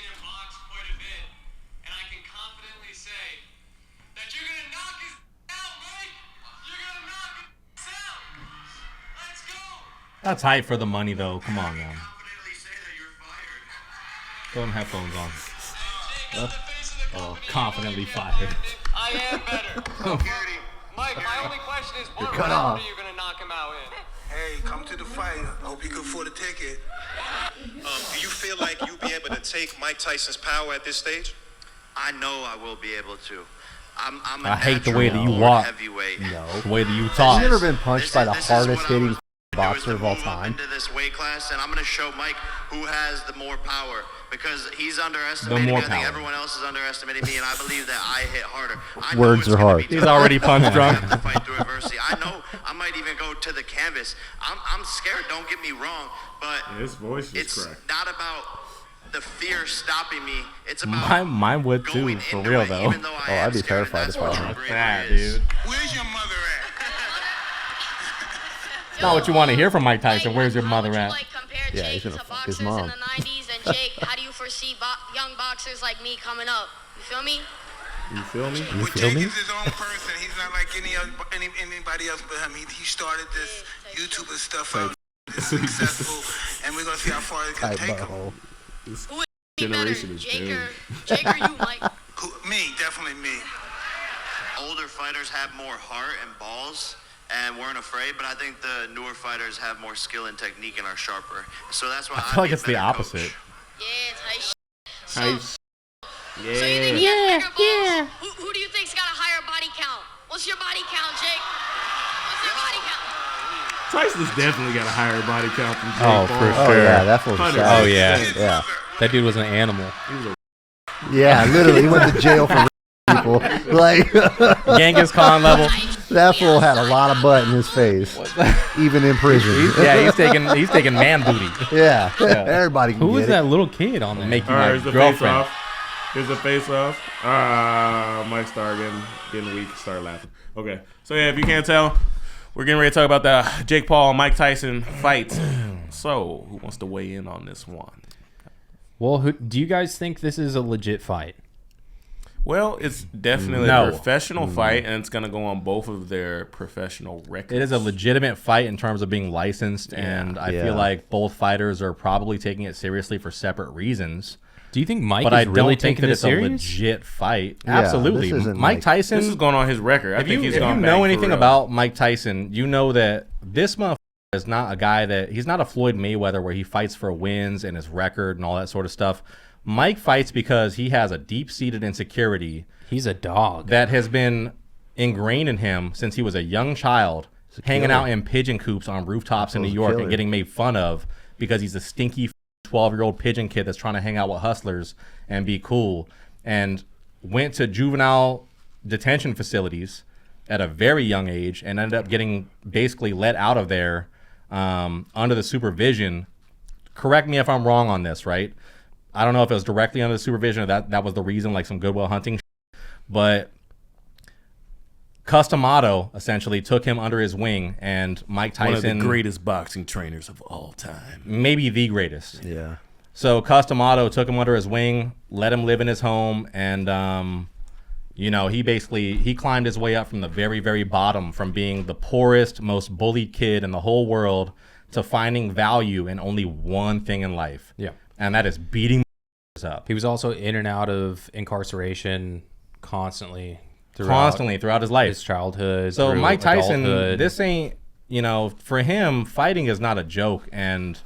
seen him box quite a bit, and I can confidently say that you're gonna knock his out, Mike. You're gonna knock his out. Let's go. That's hype for the money, though. Come on, man. Confidently say that you're fired. Throw them headphones on. Jake, on the face of the company, Confidently fired. I am better. Mike, my only question is, what round are you gonna knock him out in? Hey, come to the fight. I hope you can afford a ticket. Do you feel like you'll be able to take Mike Tyson's power at this stage? I know I will be able to. I'm a I hate the natural way that you born walk. heavyweight. The way that you talk. You've never been punched by the This is what hardest I'm hitting gonna boxer do, is of all to move up time. into this weight class, and I'm going to show Mike who has the more power, because he's underestimating me. I think everyone else is underestimating me, and I believe that I hit harder. I know Words it's are gonna hard. be He's tough. already punch drunk. I have to fight through adversity. I know I might even go to the canvas. I'm scared, don't get me wrong, but His voice is it's cracked. not about the fear stopping me. It's about Mine would too, going for into real it, though. even though I am I'd be scared, and terrified that's if I what was true like bravery that, is. dude. Where's your mother at? It's not what you want to hear from Mike Tyson. Where's your mother at? Yeah, he's gonna fuck his mom. In the 90s, and Jake, how do you foresee young boxers like me coming up? You feel me? You feel me? You But feel Jake me? is his own person. He's not like anybody else but him. He started this YouTube and stuff out. It's successful, and we're gonna see how far it can Tight take him. butthole. Who is better, Generation is Jake doomed. Jake or you, Mike? Me, definitely me. Older fighters have more heart and balls and weren't afraid, but I think the newer fighters have more skill and technique and are sharper. So that's why I feel like it's the opposite. Yeah, tight So, Tight so you think he has bigger balls? Who do you think's got a higher body count? What's your body count, Jake? What's your body count? Tyson's definitely got a higher body count than Jake Oh, Paul. for Oh sure. yeah, that fool's a 100%. savage. Oh, yeah. Yeah. That dude was an animal. Yeah, literally, he went to jail for people. Like Genghis Khan level. that fool had a lot of butt in his face, even in prison. He's taking man booty. Yeah, everybody can Who get was it. that little kid on there? Make you All right, my here's the face girlfriend. off. Here's the face off. Mike started getting weak. Started laughing. Okay, so yeah, if you can't tell, we're getting ready to talk about the Jake Paul Mike Tyson fight. So, who wants to weigh in on this one? Well, do you guys think this is a legit fight? Well, it's definitely No. a professional fight, and it's going to go on both of their professional records. It is a legitimate fight in terms of being licensed, and I Yeah. feel like both fighters are probably taking it seriously for separate reasons. Do you think Mike But is I really don't think taking that this it's a serious? legit fight. Yeah, Absolutely. this isn't Mike like- Tyson. This is going on his record. I think he's if gone you back know for anything real. about Mike Tyson, you know that this motherfucker is not a guy that he's not a Floyd Mayweather where he fights for wins and his record and all that sort of stuff. Mike fights because he has a deep-seated insecurity He's a dog. that has been ingrained in him since he was a young child, hanging out in pigeon coops on rooftops in New He's a York killer. and getting made fun of because he's a stinky 12-year-old pigeon kid that's trying to hang out with hustlers and be cool, and went to juvenile detention facilities at a very young age and ended up getting basically let out of there under the supervision. Correct me if I'm wrong on this, right? I don't know if it was directly under the supervision or that was the reason, like some Goodwill Hunting but Customato essentially took him under his wing, and Mike Tyson, one of the greatest boxing trainers of all time. maybe the greatest. Yeah. So Customato took him under his wing, let him live in his home, and he climbed his way up from the very, very bottom, from being the poorest, most bullied kid in the whole world to finding value in only one thing in life. Yeah. And that is beating up. He was also in and out of incarceration constantly throughout his life. his childhood. So through Mike Tyson, adulthood. this ain't, for him, fighting is not a joke, and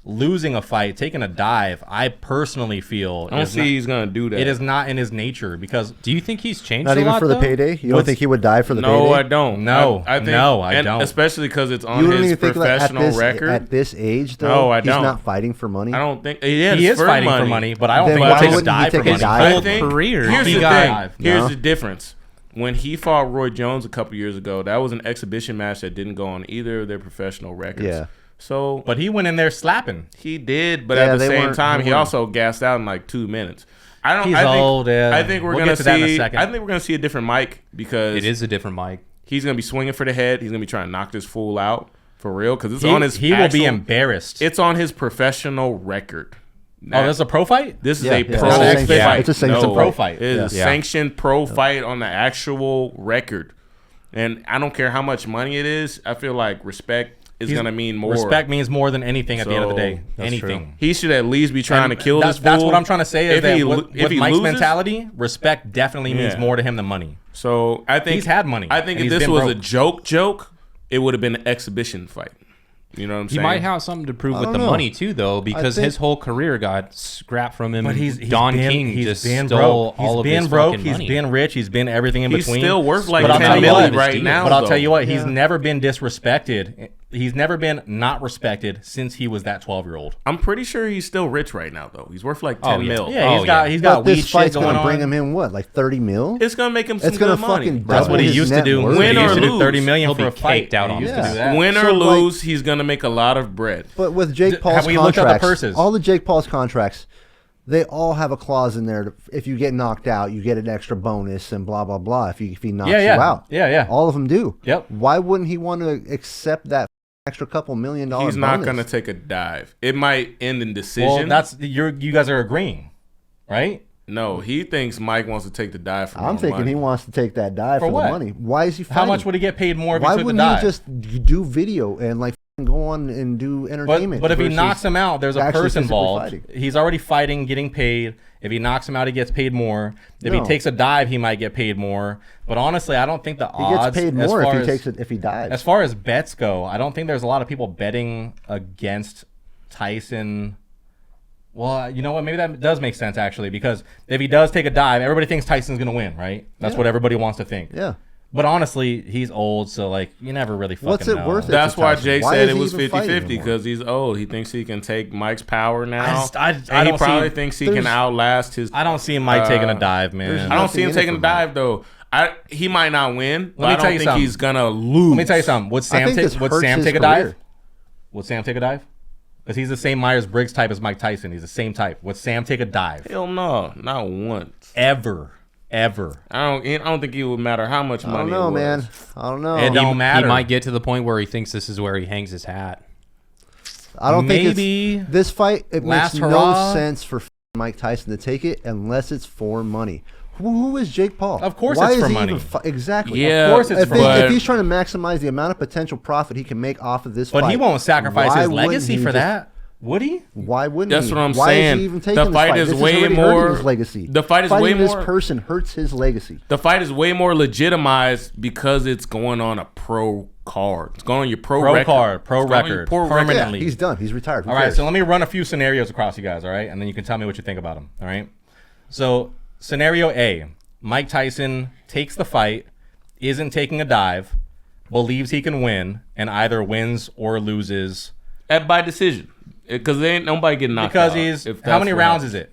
losing a fight, taking a dive, I personally feel I don't see he's going to do that. it is not in his nature, because Do you think he's changed Not a even lot, for the though? payday? You don't think he would die for the payday? No, I don't. No, I think, no, I and don't. Especially because it's on You don't his even think like, professional record. at this age, though, No, I he's don't. not fighting for money? I don't think he is for fighting for money, but I don't Then think why he'll take a wouldn't he dive for take a money. dive? Whole career. Here's the He thing. got- Here's No. the difference. When he fought Roy Jones a couple years ago, that was an exhibition match that didn't go on either of their professional records. Yeah. So But he went in there slapping. he did, but Yeah, at the they same weren't- time, they he weren't. also gassed out in like 2 minutes. I He's old, yeah. I think we're We'll gonna get to that in a see. second. I think we're gonna see a different Mike because It is a different Mike. he's gonna be swinging for the head. He's gonna be trying to knock this fool out for real because it's on his. He will be actual- embarrassed. It's on his professional record. Oh, this is a pro fight? This is Yeah, a yeah. pro It's not an fight. fight. It's a sanctioned No, pro fight. It is a Yeah. sanctioned pro fight on the actual record. And I don't care how much money it is. I feel like respect is going to mean more. Respect means more than anything at the end of the So, day. that's Anything. true. He should at least be trying to kill this fool. That's what I'm trying to say is If that he with if he Mike's loses- mentality, respect definitely means Yeah. more to him than money. So I think He's had money, I think and if he's this been was a broke. joke, it would have been an exhibition fight. You know what I'm He saying? might have something to prove with don't the know. money too, though, because think- his whole career got scrapped from him. But he's Don been, King he's just been stole broke. all He's of been his broke. fucking He's money. been rich. He's been everything in He's between. still worth like But I'll 10 tell you million what, right now. But I'll though. tell you what, he's never been disrespected. He's never been not respected since he was that 12-year-old. I'm pretty sure he's still rich right now, though. He's worth like 10 yeah. mil. Yeah, Oh, he's But got weed this shit fight's going gonna on. bring him in what, like 30 mil? It's gonna make him some It's gonna good money. fucking That's double what he his used to net do. worth. Win he or used to do lose, 30 million he'll for be a fight. caked out He on used that. to do that. Win or So, like- lose, he's gonna make a lot of bread. But with Jake Paul's have we looked at the contracts, purses? all the Jake Paul's contracts, they all have a clause in there. If you get knocked out, you get an extra bonus and blah blah blah. If he knocks Yeah, you out, yeah. all of them do. Yep. Why wouldn't he want to accept that extra couple $1 million? He's not bonus? gonna take a dive. It might end in decision. Well, that's you guys are agreeing, right? No, he thinks Mike wants to take the dive for I'm more thinking money. he wants to take that dive For for, what? the money. Why is he fighting? How much would he get paid more if Why he took the wouldn't dive? he just do video and like go on and do entertainment? But if he versus knocks him out, there's a actually person physically involved. fighting? He's already fighting, getting paid. If he knocks him out, he gets paid more. If he No. takes a dive, he might get paid more. But honestly, I don't think the He odds. gets paid as more far if he as- takes it if he dives. As far as bets go, I don't think there's a lot of people betting against Tyson. Well, you know what? Maybe that does make sense actually, because if he does take a dive, everybody thinks Tyson's gonna win, right? That's what everybody wants to think. Yeah. But honestly, he's old, so like you never really fucking What's it know. worth it? That's why Tyson. Jake Why said is it he was even fighting 50-50 anymore? because he's old. He thinks he can take Mike's power now. I and don't he probably see- thinks he can there's- outlast his. I don't see Mike taking a dive, there's man. I don't nothing see him in it taking for a Mike. dive though. He might not win, but me I tell don't you think something. he's gonna lose. Let me tell you something. Would I Sam think take? this Would hurts Sam his take a career. dive? Would Sam take a dive? Because he's the same Myers-Briggs type as Mike Tyson. He's the same type. Would Sam take a dive? Hell no, not once. Ever. I don't think it would matter how much money. I don't know, it was. man. I don't know. It don't matter. He might get to the point where he thinks this is where he hangs his hat. I don't think Maybe it's, this fight. It last makes hurrah. no sense for Mike Tyson to take it unless it's for money. Who is Jake Paul? Of course Why it's is for he money. even exactly. Yeah, Of course it's If, for he- money. if he's trying to maximize the amount of potential profit he can make off of this But fight, he won't sacrifice why his wouldn't legacy he for just- that. Would he? Why wouldn't That's he? what I'm Why saying. Is he even taking The this fight fight? is This way already more- hurting his legacy. the fight is Fighting way this more- person hurts his legacy. The fight is way more legitimized because it's going on a pro card. It's going on your pro Pro record. card, pro It's going on your record, pro record. permanently. Yeah, he's done. He's retired. Who All right, cares? so let me run a few scenarios across you guys, all right? And then you can tell me what you think about them, all right? So, scenario A, Mike Tyson takes the fight, isn't taking a dive, believes he can win, and either wins or loses. By decision. Because there ain't nobody getting knocked Because out. he's, if how that's many what rounds happens. is it?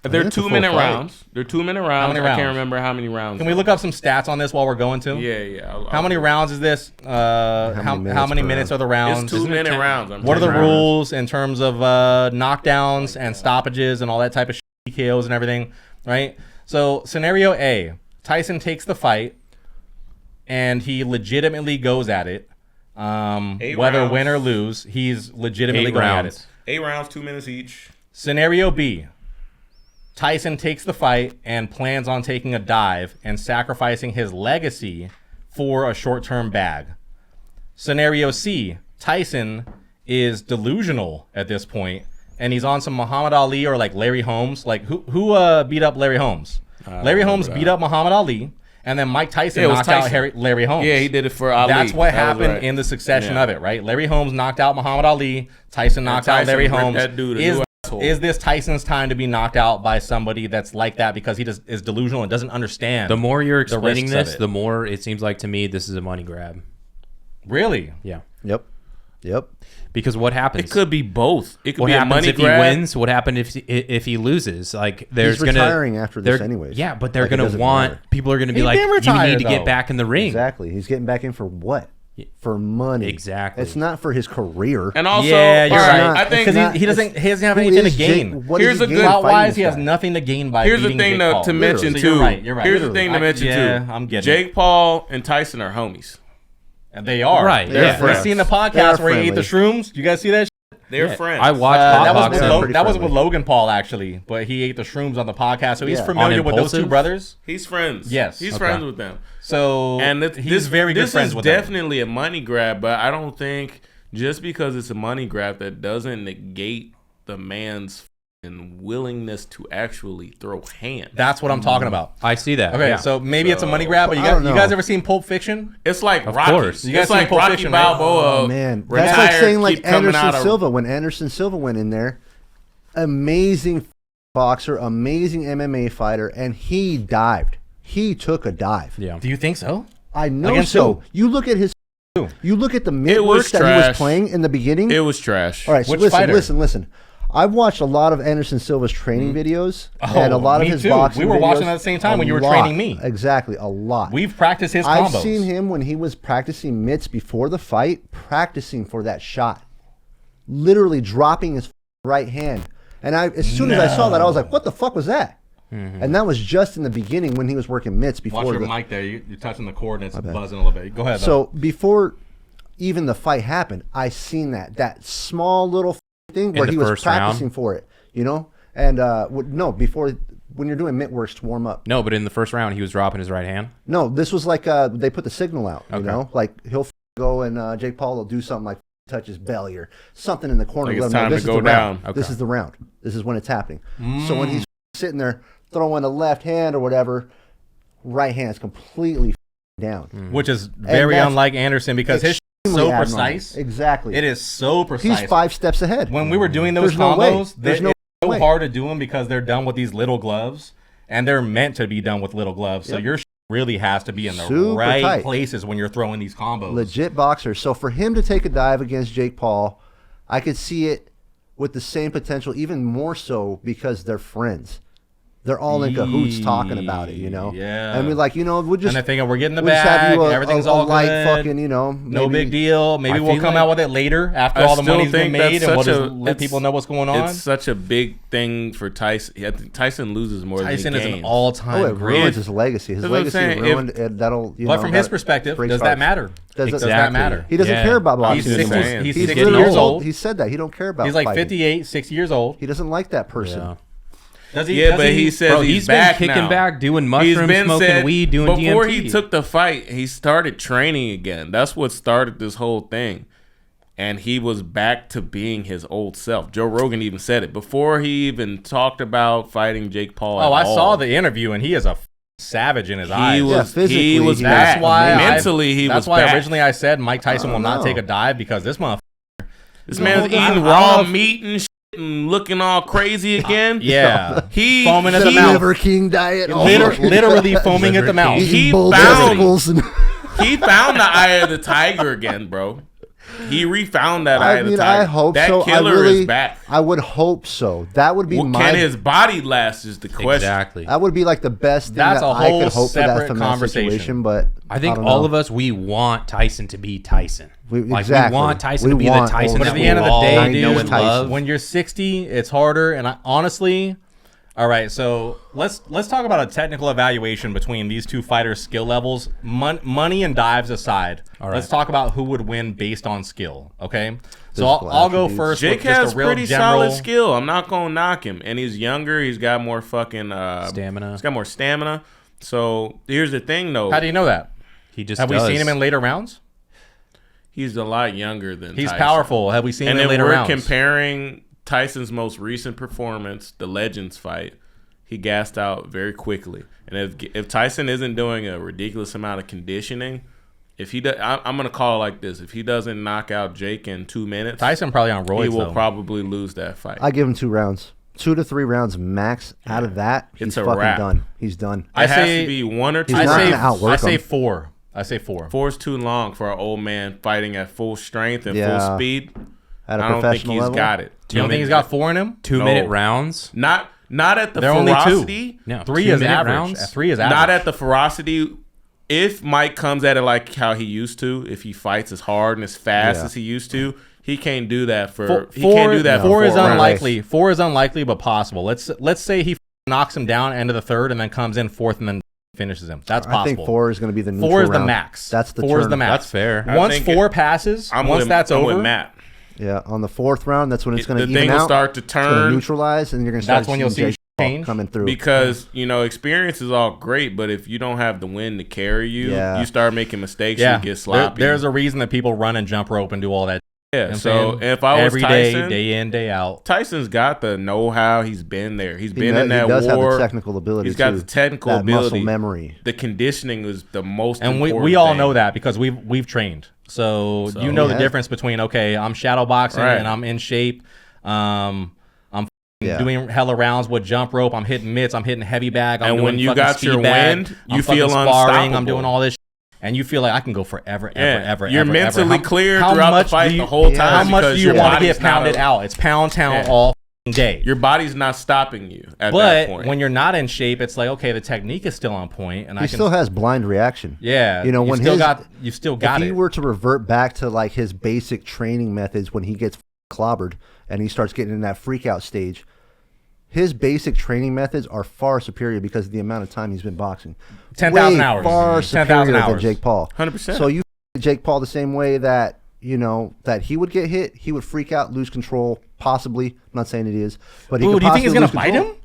They're it's a full 2-minute fight. rounds. They're 2-minute rounds. many I can't rounds? remember how many rounds. Can we look up some stats on this while we're going to? Yeah. How many rounds is this? How many minutes are the rounds? It's 2-minute rounds. What are the rules in terms of knockdowns and stoppages and all that type of shit, KOs and everything, right? So scenario A, Tyson takes the fight and he legitimately goes at it. Whether rounds. win or lose, he's legitimately going at it. 8 rounds, 2 minutes each. Scenario B, Tyson takes the fight and plans on taking a dive and sacrificing his legacy for a short-term bag. Scenario C, Tyson is delusional at this point and he's on some Muhammad Ali or like Larry Holmes. Like who beat up Larry Holmes? Larry Holmes beat up Muhammad Ali, and then Mike Tyson Yeah, it was knocked out Tyson. Larry Holmes. Yeah, he did it for Ali. That's what That was happened right. in the succession Yeah. of it, right? Larry Holmes knocked out Muhammad Ali. Tyson knocked out Tyson Larry ripped Holmes. that dude a new asshole. Is this Tyson's time to be knocked out by somebody that's like that because he just is delusional and doesn't understand? The more you're the explaining risks of this, it? the more it seems like to me this is a money grab. Really? Yeah. Yep. Because what happens? It could be both. It could What be a happens money if grab. he wins? What happened if he loses? Like there's He's retiring after this anyways. Yeah, but they're Like, it gonna doesn't want matter. people are gonna be He's like, been you retired, need to though. get back in the ring. Exactly. He's getting back in for what? For money. Exactly. It's not for his career. And also, Yeah, you're all right. not- I think it's not- Because he doesn't have Who anything to is Jake- gain. what does Here's he a gain good- fighting Plot-wise, this he has guy? nothing to gain by here's the beating thing Jake to Paul. mention So too. you're right. You're right. Here's the thing to mention Yeah, too. I'm getting Jake Paul and Tyson are homies. And they are. Right, They're yeah. friends. Seen the They podcast are where he ate the friendly. shrooms? You guys see that? They're friends. I watched that was boxing. that was with Logan Paul actually, but he ate the shrooms on the podcast, so he's familiar with those two brothers. He's friends. Yes, he's friends with them. So and he's very good friends with them. This is definitely a money grab, but I don't think just because it's a money grab that doesn't negate the man's willingness to actually throw hands. That's what I'm talking about. I see that. Okay, so maybe it's a money grab, but you guys ever seen Pulp Fiction? It's like of Rocky. course. You guys it's like Pulp Rocky Fiction, right? Balboa. Oh man, retired, that's like saying like keep coming out Anderson of- Silva. When Anderson Silva went in there, amazing boxer, amazing MMA fighter, and he dived. He took a dive. Yeah. Do you think so? I know Against so. who? You look at his. You look at the It was mid-work that he was trash. playing in the beginning. It was trash. All right, so Which listen, fighter? listen. I've watched a lot of Anderson Silva's training videos and a lot of me his too. boxing We were videos. watching at the same time A when you were lot. training me. Exactly, a lot. We've practiced his combos. I've seen him when he was practicing mitts before the fight, practicing for that shot. Literally dropping his right hand. And as soon as I saw that, I was like, what the fuck was that? And that was just in the beginning when he was working mitts before Watch your the mic there. You're touching the cord and it's buzzing a little bit. Go ahead. So before even the fight happened, I seen that small little thing where the he was first practicing round? for it, you know? And no, before when you're doing mitt works to warm up. No, but in the first round, he was dropping his right hand. No, this was like they put the signal out, you know? Like he'll go and Jake Paul will do something like touch his belly or something in the corner. Like it's let him know time this to is go the round. down. This is the round. This is when it's happening. So when he's sitting there throwing the left hand or whatever, right hand is completely down. which is very that's unlike Anderson because his is Extremely so abnormal. precise. Exactly. It is so precise. He's 5 steps ahead. When we were doing those There's no way. combos, There's no it's so way. hard to do them because they're done with these little gloves, and they're meant to be done with little gloves. So Yep. your really has to be in the Super right tight. places when you're throwing these combos. Legit boxer. So for him to take a dive against Jake Paul, I could see it with the same potential, even more so because they're friends. They're all in cahoots talking about it, you know? Yeah. And we're like, you know, we'll just. And they're thinking we're getting the we'll just have bag, you everything's a all light good. fucking, you know. No maybe- big deal. Maybe I we'll feel come like- out with it later after I all the still money's been think that's made, and we'll such just a- let people know what's going on. It's such a big thing for Tyson. I think Tyson loses more Tyson than is he an gains. all-time Oh, it great. ruins his legacy. His That's what I'm legacy saying. ruined. That'll, you But know, from his that perspective, breaks does that hearts. matter? Does Does it- that matter? He doesn't Yeah. care about He's boxing 60, anymore. he's He's 60 literally years old. He said that. He don't care about He's like fighting. 58, 60 years old. He doesn't like that person. Yeah. Does he? Yeah, does but he says Bro, he's he's been back kicking now. back, doing He's mushrooms, been smoking said- weed, doing before DMT. he took the fight, he started training again. That's what started this whole thing. And he was back to being his old self. Joe Rogan even said it before he even talked about fighting Jake Paul. Oh, at I all. saw the interview, and he is a savage in his eyes. He was, physically, he was he back. That's why mentally he was That's why back. originally I said Mike Tyson I will don't not take know. a dive because this motherfucker. This man's I eating don't raw know if- meat and shit and looking all crazy again. Yeah, He foaming at The the mouth. Liver King diet. Oh, literally foaming at the mouth. King. He both found- testicles and He found the eye of the tiger again, bro. He refound that eye I of the mean, tiger. I hope that so. killer I really, is back. I would hope so. That would be What my. can his body last is the question. Exactly. That would be like the best thing That's that a I whole could hope for that separate from that conversation. situation. But I think don't all know. of us, we want Tyson to be Tyson. We- We exactly. want Tyson We to be the want Tyson old But that at we the end of the all day, know dude, and love. when you're 60, it's harder. And honestly, all right. So let's talk about a technical evaluation between these two fighters' skill levels. Money and dives aside, All let's right. talk about who would win based on skill. Okay, so Physical I'll go attributes. first. Jake with just has a real pretty general, solid skill. I'm not gonna knock him, and he's younger. He's got more fucking Stamina. He's got more stamina. So here's the thing, though. How do you know that? He just Have we does. seen him in later rounds? He's a lot younger than He's Tyson. powerful. Have we seen And him in then later we're rounds? comparing Tyson's most recent performance, the Legends fight. He gassed out very quickly. And if Tyson isn't doing a ridiculous amount of conditioning, if he does, I'm gonna call it like this: if he doesn't knock out Jake in 2 minutes, Tyson probably on roids. he will though. probably lose that fight. I give him 2 rounds, 2 to 3 rounds max. Out of that, he's It's a fucking wrap. done. He's done. I it has say- to be 1 or 2 He's I not say, gonna outwork I say him. 4. I say 4. 4 is too long for an old man fighting at full strength and Yeah. full speed. At a I don't think professional he's level. got it. You don't think he's got 4 in him? 2-minute No. rounds. Not at the They're only 2. ferocity. No, 3 is 2-minute average. rounds. 3 is average. Not at the ferocity. If Mike comes at it like how he used to, if he fights as hard and as fast Yeah. as he used to, he can't do that for. Four, he can't do that. Four for is 4 rounds. unlikely. 4 is unlikely, but possible. Let's say he knocks him down end of the third and then comes in 4th and then finishes him. That's possible. I think 4 is going to be the neutral 4 is the round. max. That's the 4 is turn. the max. That's fair. I Once think 4 passes, I'm once with, that's I'm over, with Matt. Yeah, on the 4th round, that's when it's going to the even thing out. will start to It's going to turn. neutralize, and you're going to start That's when you'll see Jake Paul change coming through. Because, experience is all great, but if you don't have the wind to carry you, Yeah. you start making mistakes, Yeah, you get sloppy. there's a reason that people run and jump rope and do all that. Yeah, You know what I'm so saying? if I was every day, Tyson, day in, day out. Tyson's got the know-how. He's been there. He's been in that He does war. have the technical ability. He's got too. the technical that ability. muscle memory. The conditioning is the most And important we all thing. know that because we've trained. So you know the difference between, okay, I'm shadow boxing Right. and I'm in shape. I'm Yeah. doing hella rounds with jump rope. I'm hitting mitts. I'm hitting heavy bag. I'm And doing when you fucking got your speed bag, wind, I'm you fucking feel sparring. unstoppable. I'm doing all this. And you feel like I can go forever, ever. You're ever, mentally ever. clear how throughout much the fight do you- the whole time. How much because do you your want to body's get not pounded out? It's pound town Yeah. all day. Your body's not stopping you at that But point. when you're not in shape, it's like, okay, the technique is still on point, and He I can still has blind reaction. Yeah, You know, when you've still got if it. he were to revert back to like his basic training methods when he gets clobbered and he starts getting in that freak out stage, his basic training methods are far superior because of the amount of time he's been boxing. 10,000 Way hours. Far 10,000 superior than hours. Jake Paul. 100%. So you Jake Paul the same way that that he would get hit, he would freak out, lose control, possibly. I'm not saying it is, but he Ooh, could do you think he's possibly gonna lose bite control. him?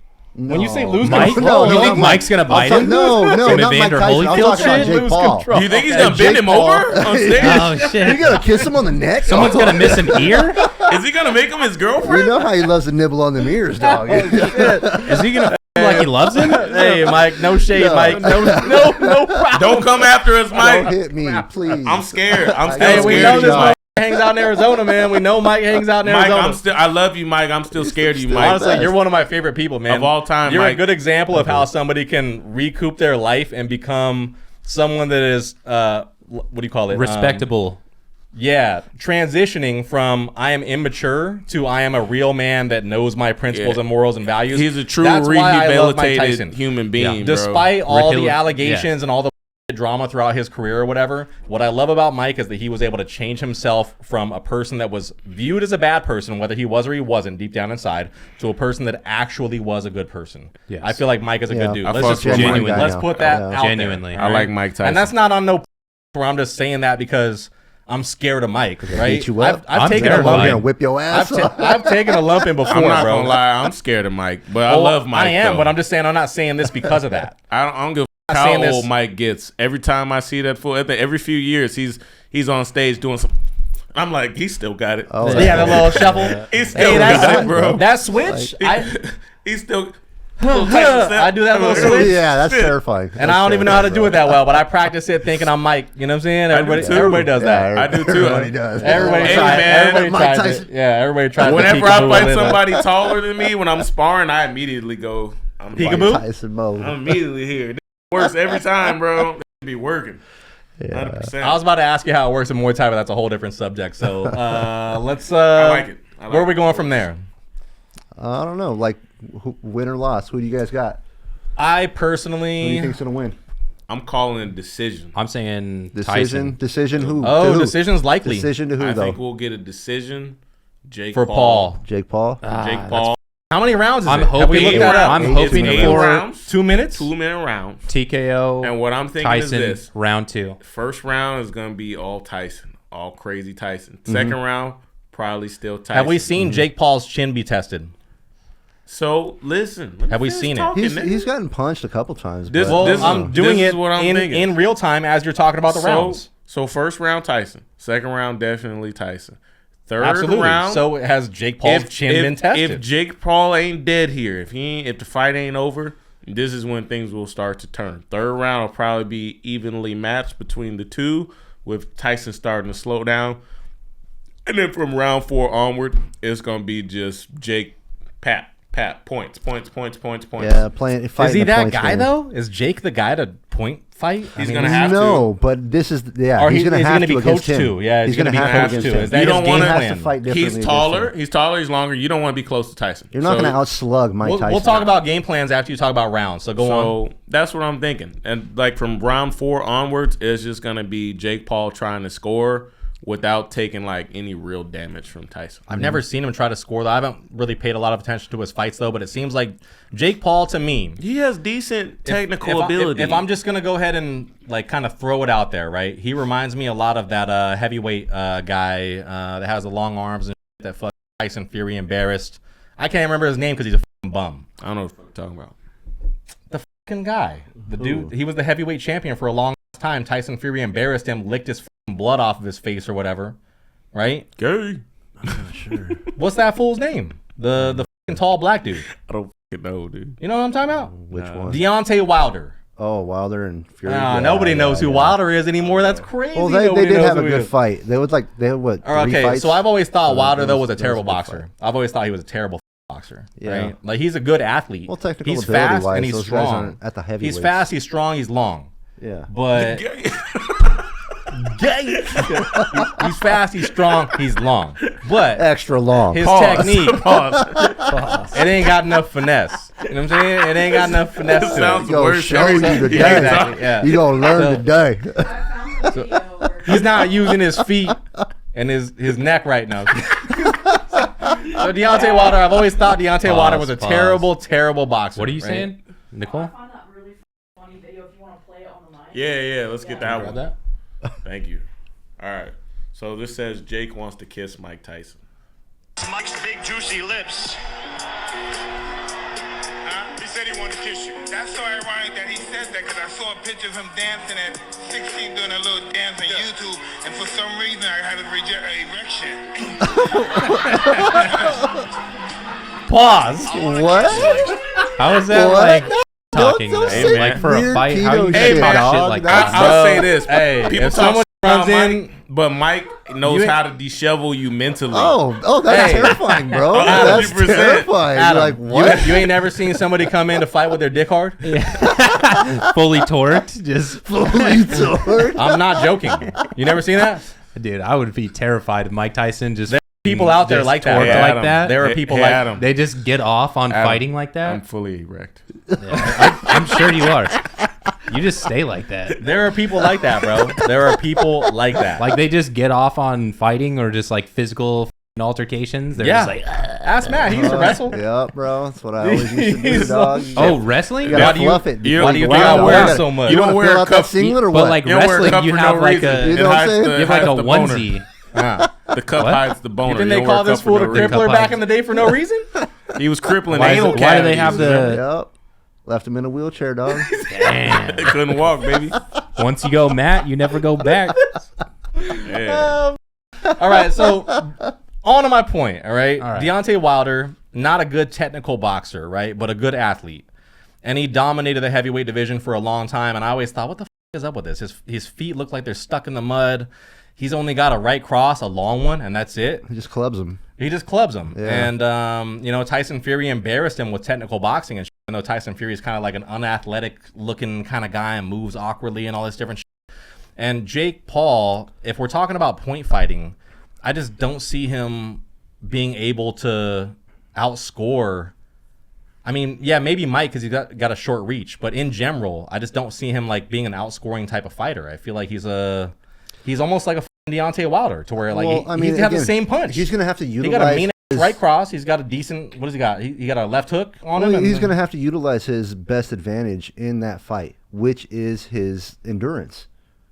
When you say lose Mike, control, you think not Mike's gonna bite him? No, Some not Mike Evander Tyson. I'm Holyfield talking about shit? Jake Lose Paul. control. Do you think he's And gonna bend Jake him Paul- over on stage? Oh shit! You gonna kiss him on the neck? Someone's gonna miss an ear. Is he gonna make him his You girlfriend? know how he loves to nibble on them ears, dog. Is he gonna f like he loves him? Hey, Mike, no shade, No. Mike. No problem. Don't come after us, Don't Mike. hit me, please. I'm scared. I'm still Hey, we scared know of this you, Mike Mike. hangs out in Arizona, man. We know Mike hangs out in Mike, Arizona. I love you, Mike. I'm still scared of you, Mike. Honestly, you're one of my favorite people, man. Of all time, You're a Mike. good example of how somebody can recoup their life and become someone that is, what do you call it? Respectable. Yeah, transitioning from I am immature to I am a real man that knows my principles Yeah. and morals and values. He's a true That's why I love Mike Tyson. rehabilitated human being, bro. Despite all the Rehabil- allegations and all the drama throughout his career or whatever, what I love about Mike is that he was able to change himself from a person that was viewed as a bad person, whether he was or he wasn't deep down inside, to a person that actually was a good person. Yes. I feel like Mike is a Yeah. good dude. I let's fuck just with Mike Genuinely. let's put that Yeah. out there, Genuinely. I like Mike Tyson. and that's not on no where I'm just saying that because I'm scared of Mike, right? beat you up? I've I'm taken a terrified. I'm lump. gonna whip your ass. I've taken a lumping before, I'm not bro. gonna lie. I'm scared of Mike, but I Well, love Mike. I am, though. but I'm just saying I'm not saying this because of that. I don't give a I'm how saying old this- Mike gets. Every time I see that fool, I think every few years he's on stage doing some. I'm like, he still got it. Oh, Yeah, the little shuffle. He still Hey, got that's it, bro. that switch. He's still. I do that little switch. yeah, that's terrifying. And I don't even know how to do it that well, but I practice it thinking I'm Mike. You know what I'm saying? too. Everybody does that. I do too. Everybody does. Everybody Hey, tries. man. Everybody Mike tries Tyson. it. Yeah, everybody tries. Whenever I fight somebody taller than me, when I'm sparring, I immediately go. I'm Peekaboo? fighting. Tyson mode. I'm immediately here. It works every time, bro. It be working. Yeah. 100%. I was about to ask you how it works in Muay Thai, but that's a whole different subject. So let's. I like it. I like Where are we it. going from there? I don't know. Like, win or loss? Who do you guys got? I Who do personally. you think's gonna win? I'm calling a decision. I'm saying Decision. Tyson. Decision. Who? to Oh, who? decision's likely. Decision to who I though? think we'll get a decision. Jake For Paul. Jake Paul. Jake Paul. How many rounds is I'm it? Have we hoping- looked that up? I'm Eight hoping minutes. for rounds. 2 minutes? 2-minute rounds. TKO. And what I'm thinking Tyson is this: round 2. first round is gonna be all Tyson, all crazy Tyson. Second round, probably still Tyson. Have we seen Jake Paul's chin be tested? So listen, let me Have we finish seen it? talking, nigga. He's gotten punched a couple times. This- but- Well, this is- I'm doing this it is what I'm in, thinking. in real time as you're talking about the rounds. So first round Tyson, second round definitely Tyson. Third Absolutely. round. So has Jake Paul's chin been tested? If Jake Paul ain't dead here, if the fight ain't over, this is when things will start to turn. Third round will probably be evenly matched between the two, with Tyson starting to slow down. And then from round 4 onward, it's gonna be just Jake pat points. yeah, playing. Is he the that points guy game. though? Is Jake the guy to point fight? He's gonna have No, but this is Or he's gonna is he have gonna to be against coached him. too? Yeah, he's gonna be have coached against too. him. Is that You his don't game wanna- He has to plan? fight differently. He's against taller. him. He's taller. He's longer. You don't want to be close to Tyson. You're not So- going to outslug Mike Tyson. We'll talk about game plans after you talk about rounds. So go on. So that's what I'm thinking. And like from round 4 onwards, it's just gonna be Jake Paul trying to score without taking like any real damage from Tyson. I've never seen him try to score though. I haven't really paid a lot of attention to his fights though, but it seems like Jake Paul to me. He has decent technical if ability. If I'm just gonna go ahead and like kind of throw it out there, right? He reminds me a lot of that heavyweight guy that has the long arms and that fucking Tyson Fury embarrassed. I can't remember his name because he's a fucking bum. I don't know what you're talking about. The fucking guy. The dude, he was the heavyweight champion for a long time. Tyson Fury embarrassed him, licked his fucking blood off of his face or whatever. Right? Gay. I'm not sure. What's that fool's name? The fucking tall black dude. I don't fucking know, dude. You know what I'm talking about? Which one? Deontay Wilder. Oh, Wilder and Fury. Nobody knows who Wilder is anymore. That's crazy. Well, they Nobody did knows have a who he good is. fight. They had what? 3 Okay, fights? so I've always thought Wilder though was a that terrible a good boxer. fight. I've always thought he was a terrible boxer. Yeah. Right? Like he's a good athlete. Well, technical he's ability fast wise, and he's those guys strong. aren't at the He's heavyweights. fast. He's strong. He's long. Yeah. But gay. He's fast. He's strong. He's long. But Extra long. his Pause. technique, Pause. it ain't got enough finesse. You know what I'm saying? It ain't got enough finesse to sounds it. Go worse show you every today. time. Exactly, yeah. You gonna learn today. He's not using his feet and his neck right now. So Deontay Wilder, I've always thought Deontay Wilder was a terrible, terrible boxer. What are you right? saying, Nicole? I found that really funny video. If you want to play it on the mic. Yeah, let's get that Grab one. that. Thank you. All right. So this says Jake wants to kiss Mike Tyson. Mike's big juicy lips. He said he wanted to kiss you. That's so ironic that he said that because I saw a picture of him dancing at 16 doing a little dance on YouTube, and for some reason I had an erection. Pause. What? How is that What? like talking? Don't Hey, say like for a weird fight? How keto you shit, talk dog. shit like That's- that? I'll say this. Hey, People if talk someone about runs in, Mike, but Mike knows You ain't- how to dishevel you mentally. Oh, that's Hey. terrifying, bro. That's 100%. terrifying. Adam, You're like, what? You ain't never seen somebody come in to fight with their dick hard? Fully torqued, just Fully torqued? I'm not joking. You never seen that? dude. I would be terrified if Mike Tyson just People out there just like that. torqued Hey, like Adam. that. There are people Hey, like Adam. They just get off on Adam, fighting like I'm that. fully erect. I'm sure you are. You just stay like that. There are people like that, bro. There are people like that. Like they just get off on fighting or just like physical altercations. They're yeah. just like, Ask Matt. He used to wrestle. Yeah, bro. That's what I always used to do, He's dog. oh, wrestling? You gotta Why do you- fluff it. you Why do you Wow, think I wow, wear wow. so much? You don't wanna wear fill a out that cup- singlet or But what? like You don't wear a wrestling, cup you for have no like reason. a You It know what I'm hides saying? the- you it have like a hides the boner. onesie. The cup What? hides the boner. You think You they don't wear call a this cup for fool no the reason. crippler back in the day for no reason? He was crippling Why, anal why do they have cavities. the? Yep. Left him in a wheelchair, dog. Damn. They couldn't walk, baby. Once you go Matt, you never go back. Yeah. All right, so on to my point, all right? All right. Deontay Wilder, not a good technical boxer, right? But a good athlete. And he dominated the heavyweight division for a long time. And I always thought, what the f is up with this? His feet look like they're stuck in the mud. He's only got a right cross, a long one, and that's it. He just clubs him. He just clubs him. Yeah. And, you know, Tyson Fury embarrassed him with technical boxing. And I know Tyson Fury is kind of like an unathletic looking kind of guy and moves awkwardly and all this different shit. And Jake Paul, if we're talking about point fighting, I just don't see him being able to outscore. I mean, yeah, maybe Mike because he's got a short reach. But in general, I just don't see him like being an outscoring type of fighter. I feel like he's almost like a Deontay Wilder to where like Well, he's got the same punch. He's going to have to He utilize got a mean his- right cross. He's got a decent. What does he got? He got a left hook on Well, him. he's going to have to utilize his best advantage in that fight, which is his endurance.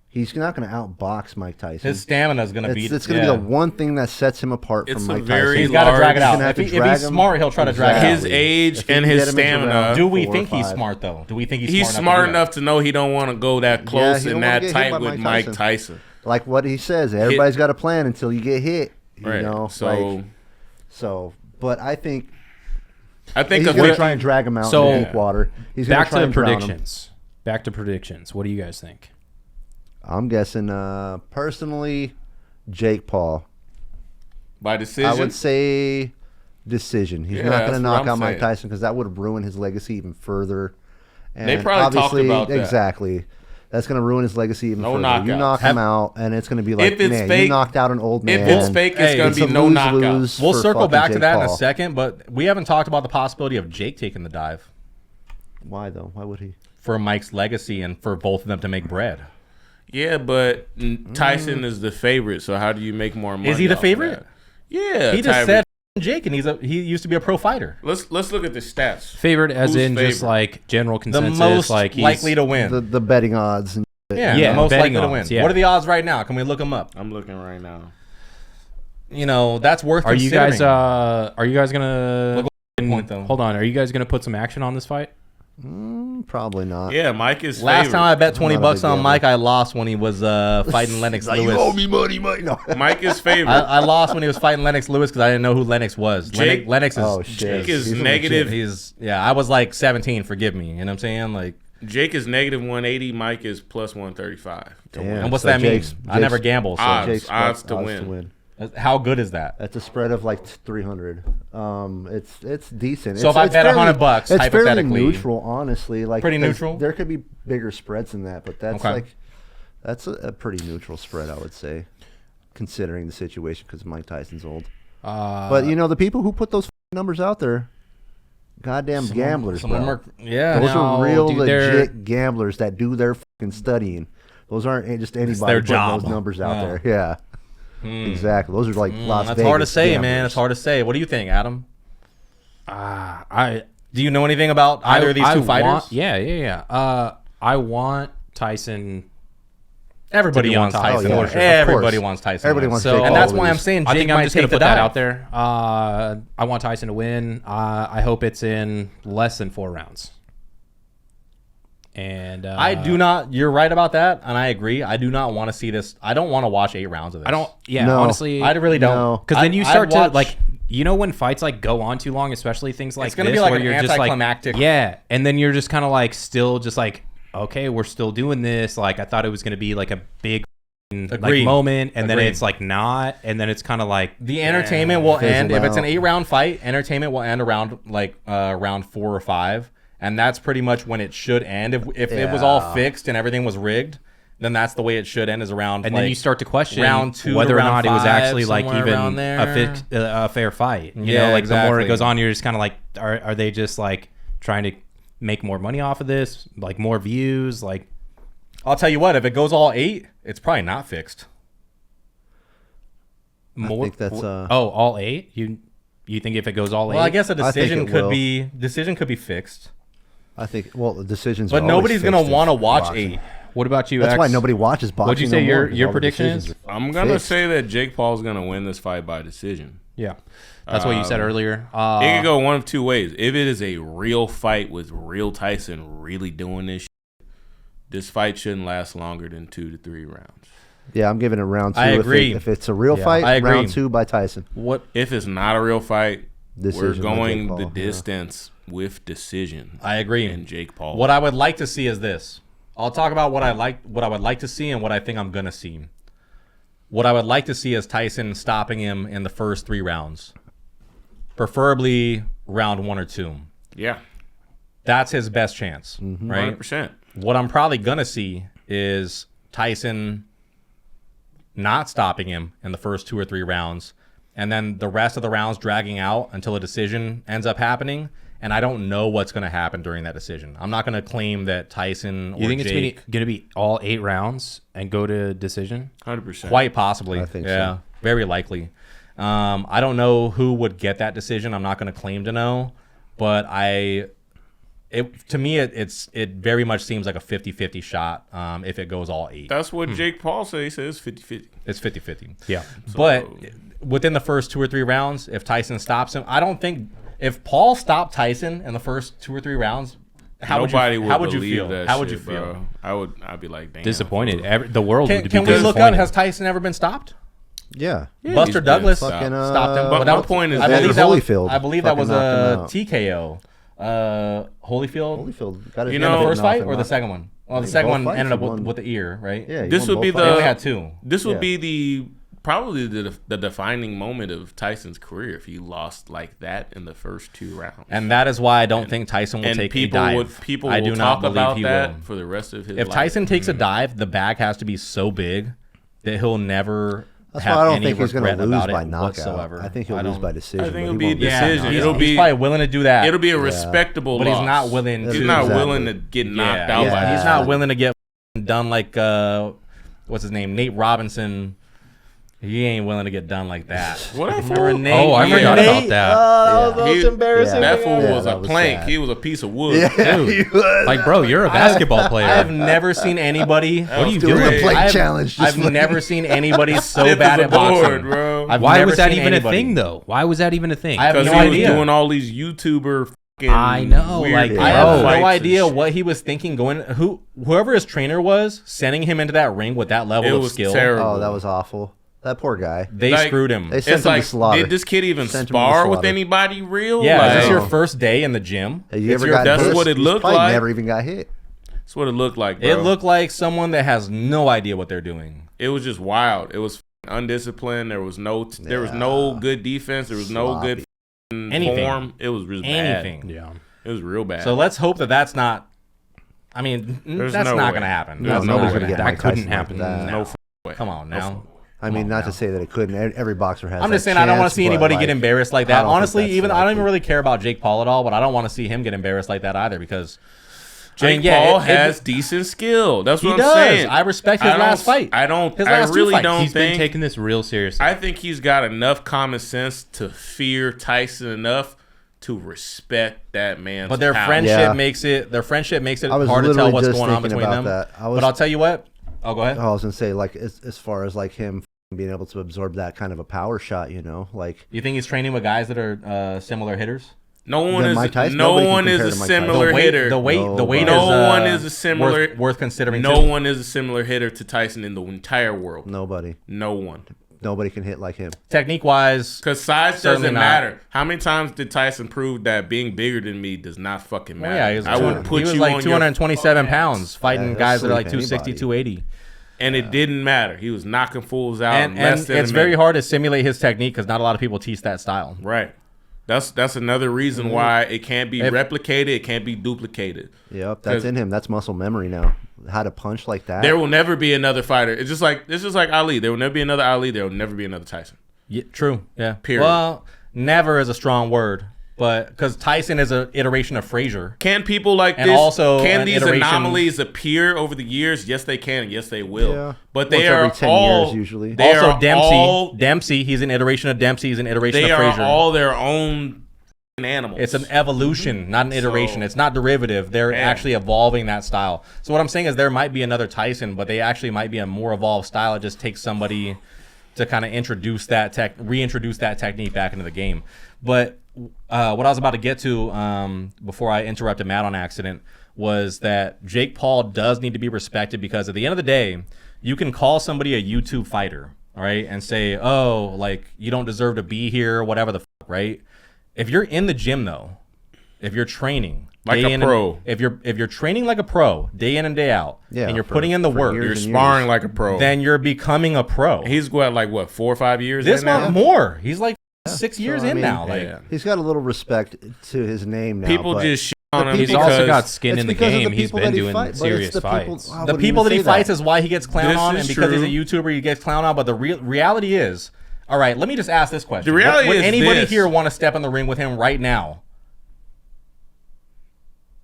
He's not going to outbox Mike Tyson. His stamina is going to beat. It's going to be the one thing that sets him apart It's from a Mike very Tyson. He's got to drag it He's out. gonna have If to he's drag him. smart, he'll try to drag it out. His age If he and can his get him into stamina. round Do we 4 or think he's 5. smart though? Do we think He's smart smart enough enough to know he don't want to go that close he and don't wanna that get hit tight by with Mike Mike Tyson. Like what he says, everybody's got a plan until you get hit. You Right. know, So but I think I think he's of going to it- try and drag him out So, in deep water. He's going Back try to the and drown him. predictions. Back to predictions. What do you guys think? I'm guessing, personally, Jake Paul. by decision. I would say decision. He's Yeah, not going to that's knock what I'm out Mike saying. Tyson because that would have ruined his legacy even further. And They probably talked obviously, about that. Exactly. That's going to ruin his legacy even No further. knockout. You knock him out, and it's going to be like, If it's man, you fake- knocked out an old man. if it's fake, it's Hey, gonna It's be a no knockout. lose-lose We'll for circle fucking back to Jake that in a Paul. second, but we haven't talked about the possibility of Jake taking the dive Why, though? Why would he? for Mike's legacy and for both of them to make bread. Yeah, but Tyson is the favorite. So how do you make more money? Is he the off of favorite? that? Yeah, He just Tyreek. said Jake, and he used to be a pro fighter. Let's look at the stats. Favored as Who's in just favorite? like general The consensus. most like he's, likely to win. The betting odds. And yeah, Yeah, the most betting likely to win. odds, yeah. What are the odds right now? Can we look them up? I'm looking right now. that's worth Are you considering. guys gonna? Point, though. Hold on. Are you guys gonna put some action on this fight? Probably not. Yeah, Mike is Last favored. time I bet $20 Not a big on gamble. Mike, I lost when he was fighting Lennox Like, Lewis. you owe me money, Mike. No. Mike is favored. I lost when he was fighting Lennox Lewis because I didn't know who Lennox was. Jake- Lennox is Oh, shit. Jake is He's negative. I was like 17. Forgive me. You know what I'm saying? Like, Jake is negative 180. Mike is plus 135. Damn. and what's So that mean? Jake's- I never Jake's- gamble. So Odds. Odds to win. how good is that? That's a spread of like 300. It's decent. So if I bet $100, it's fairly hypothetically- neutral, honestly. Like Pretty 'cause neutral? There could be bigger spreads than that, but that's Okay. that's a pretty neutral spread, I would say, considering the situation because Mike Tyson's old. But the people who put those numbers out there, goddamn gamblers, Some of them bro. are, yeah. Those are No, real dude, legit gamblers that do their fucking studying. Those aren't just anybody their putting job. those numbers out Yeah. there. Yeah. Exactly. Those are like Las That's Vegas hard to say, man. gamblers. It's hard to say. What do you think, Adam? I Do you know anything about either of these two fighters? I want Tyson. Everybody to be on wants top. Tyson. Oh, yeah, to sure. win. Of Everybody course. wants Tyson. Everybody to win. wants So, Jake and that's Paul why to I'm lose. saying Jake I think I'm might just gonna take the put that dive. out there. I want Tyson to win. I hope it's in less than 4 rounds. And I do not. You're right about that, and I agree. I do not want to see this. I don't want to watch 8 rounds of this. I don't. Yeah, No. honestly, I really don't. No. because then you I'd start to watch- like. When fights like go on too long, especially things like It's gonna this, be like where an you're just like, anticlimactic- yeah, and then you're just kind of like still just like, okay, we're still doing this. Like I thought it was gonna be like a big like Agreed. moment, and then Agreed. it's like not, and then it's kind of like The entertainment will end if it's an out. 8-round fight. Entertainment will end around round 4 or 5, and that's pretty much when it should end. If it was all Yeah. fixed and everything was rigged, then that's the way it should end. Is around and then you start to question round 2 whether to or round not it was 5, actually like somewhere even around there. a fair fight. You Yeah, know, like the more exactly. it goes on, you're just kind of like, are they just like trying to make more money off of this, like more views, like. I'll tell you what. If it goes all 8, it's probably not fixed. More, think that's, all 8. You think if it goes all 8? Well, I guess a I think decision it could will. be fixed, I think. Well, the decisions. but are always nobody's gonna fixed in want to watch boxing. 8. What about you? That's X? why nobody watches boxing. What'd you say no more, 'cause your all the prediction decisions is? are I'm gonna fixed. say that Jake Paul's gonna win this fight by decision. Yeah, that's what you said earlier. It could go one of 2 ways. If it is a real fight with real Tyson really doing this, this fight shouldn't last longer than 2 to 3 rounds. Yeah, I'm giving it round 2. I agree. If it's a real Yeah, fight, I agree. round 2 by Tyson. What If it's not a real fight, Decision we're by going Jake Paul, the yeah. distance with decision. I agree. And Jake Paul. What I would like to see is this. I'll talk about what I would like to see, and what I think I'm gonna see. What I would like to see is Tyson stopping him in the first 3 rounds, preferably round 1 or 2. Yeah, That's his best chance, Mm-hmm. right? 100%. What I'm probably gonna see is Tyson not stopping him in the first 2 or 3 rounds, and then the rest of the rounds dragging out until a decision ends up happening. And I don't know what's going to happen during that decision. I'm not going to claim that Tyson or you think Jake, it's going to be all 8 rounds and go to decision? 100%. quite possibly. I think yeah, so. very likely. I don't know who would get that decision. I'm not going to claim to know, but to me it very much seems like a 50-50 shot if it goes all 8. That's what Jake Paul said. He says 50-50. It's 50-50. Yeah. But within the first 2 or 3 rounds, if Tyson stops him, I don't think if Paul stopped Tyson in the first 2 or 3 rounds, how would you feel? That How would shit, you feel? bro. I'd be like, damn. Disappointed. The world would be Can we disappointed. look up? Has Tyson ever been stopped? Yeah. Buster he's Douglas been stopped stopped. him. But that my was- point is I that believe that was, Holyfield I believe that was fucking a knocked him TKO. Holyfield. Holyfield got his You In know- the hand first off fight him, or the huh? second one? Well, the think second both one fights ended up he won. with the ear, right? Yeah, he This won would be both the. They fights. only had 2. This would Yeah. be probably the defining moment of Tyson's career if he lost like that in the first 2 rounds. And that is why I don't think Tyson will and take people a dive. would people I will do talk not believe about he that will. for the rest of his If life. Tyson takes a dive, the bag has to be so big that he'll never That's have why I don't any think he's going regret to lose about by it knockout. whatsoever. I think he'll lose don't- by decision. I think but it'll he be a won't lose. decision. he's, It'll he's be probably willing to do that. it'll be a respectable but loss. he's not willing He's to. not Exactly. willing to get knocked Yeah, out he's, by he's that. not willing to get done like what's his name, Nate Robinson. He ain't willing to get done like that. What that Remember fool? Nate? Oh, I Remember forgot Nate? about that. Oh, Yeah. the most embarrassing. That thing fool ever. was that a was plank. sad. He was a piece of wood. Yeah, Dude. he was. Like, bro, you're a basketball player. I have never seen anybody. What are you doing doing? a plate I've, challenge. I've just never seen anybody so Stiff bad as a at boxing, board, bro. I've Why never was that seen even anybody. a thing, though? Why was that even a thing? I have Because no he was idea. doing all these YouTuber fucking I know, weird like, I have bro. no fights and idea shit. what he was thinking going. Whoever his trainer was, sending him into that ring with that level It of was skill. terrible. Oh, that was awful. That poor guy. They Like, screwed him. They sent It's him like, to slaughter. did this kid even Sent him to spar with slaughter. anybody real? Yeah, like, is this your No. first day in the gym? Have you It's ever your- got that's hit? what it He's looked probably like. Never even got hit. That's what it looked like, bro. It looked like someone that has no idea what they're doing. It was just wild. It was undisciplined. There was no good defense. There was no good Anything. form. It was just Anything. bad. Yeah. It was real bad. So let's hope that that's not. I mean, There's that's no not way. going to happen. No, That's nobody's not gonna get That Mike couldn't Tyson happen. Like that. no f- way. Come on now. I mean, not to say that it couldn't. Every boxer has. I'm just that saying I don't want chance, to see but, anybody like, get embarrassed like I that. don't think Honestly, that's even I don't even likely. really care about Jake Paul at all, but I don't want to see him get embarrassed like that either because Jake yeah, Paul it- has decent skill. That's he what I'm does. saying. I respect his I don't- last fight. I don't. His I last two really fights. don't He's been think. taking this real seriously. I think he's got enough common sense to fear Tyson enough to respect that man's But their power. friendship Yeah. makes it I was hard to tell literally what's just going on thinking between about them. that. But I'll tell you what. Oh, go ahead. I was gonna say, like, as far as like him being able to absorb that kind of a power shot, like You think he's training with guys that are similar hitters? No one Then is. Mike Tyson- No nobody can one is compare a to Mike Tyson. similar hitter. The weight No is one is a similar worth considering. No too. one is a similar hitter to Tyson in the entire world. nobody No one. can hit like him. Technique wise, Because size Certainly doesn't not. matter. How many times did Tyson prove that being bigger than me does not fucking matter? yeah, he was, I would put he was you like on 227 your pounds fighting he'll guys that are like sleep 260, anybody. 280. and it didn't matter. He was knocking fools out And, in less and than it's a very minute. hard to simulate his technique because not a lot of people teach that style. Right. That's another reason why it can't be If- replicated. It can't be duplicated. Yep, 'Cause that's in him. That's muscle memory now. How to punch like that. There will never be another fighter. It's just like Ali. There will never be another Ali. There will never be another Tyson. Yeah, true. Yeah. Period. Well, never is a strong word, but because Tyson is an iteration of Frazier. Can people like And this? also Can an these iteration- anomalies appear over the years? Yes, they can. Yes, they will. Yeah. But they Once are every 10 all years usually. They Also, are Dempsey. all- Dempsey. He's an iteration of Dempsey. He's an iteration They of are Frazier. all their own animals. It's an evolution, not an iteration. So- It's not derivative. They're Man. actually evolving that style. So what I'm saying is there might be another Tyson, but they actually might be a more evolved style. It just takes somebody to kind of reintroduce that technique back into the game. But what I was about to get to before I interrupted Matt on accident was that Jake Paul does need to be respected because at the end of the day, you can call somebody a YouTube fighter, all right, and say, oh, like you don't deserve to be here, whatever the fuck, right? If you're in the gym though, if you're training Like day a in pro. if you're training like a pro day in and day out, Yeah, and you're for- putting in the for work, years You're and sparring like a pro. then you're becoming a pro. He's got like what 4 or 5 years. This in now? month more. He's like 6 years So, I in mean, now. Like Yeah. He's got a little respect to his name now. People but just shit on him He's He's also because got skin it's in the because of game. the He's people been that he doing fight- but it's serious the people- fights. I the wouldn't people even that he say fights is why he gets clowned This on, is and because true. he's a YouTuber, he gets clowned on. But the reality is, all right. Let me just ask this question: The reality would is anybody this. here want to step in the ring with him right now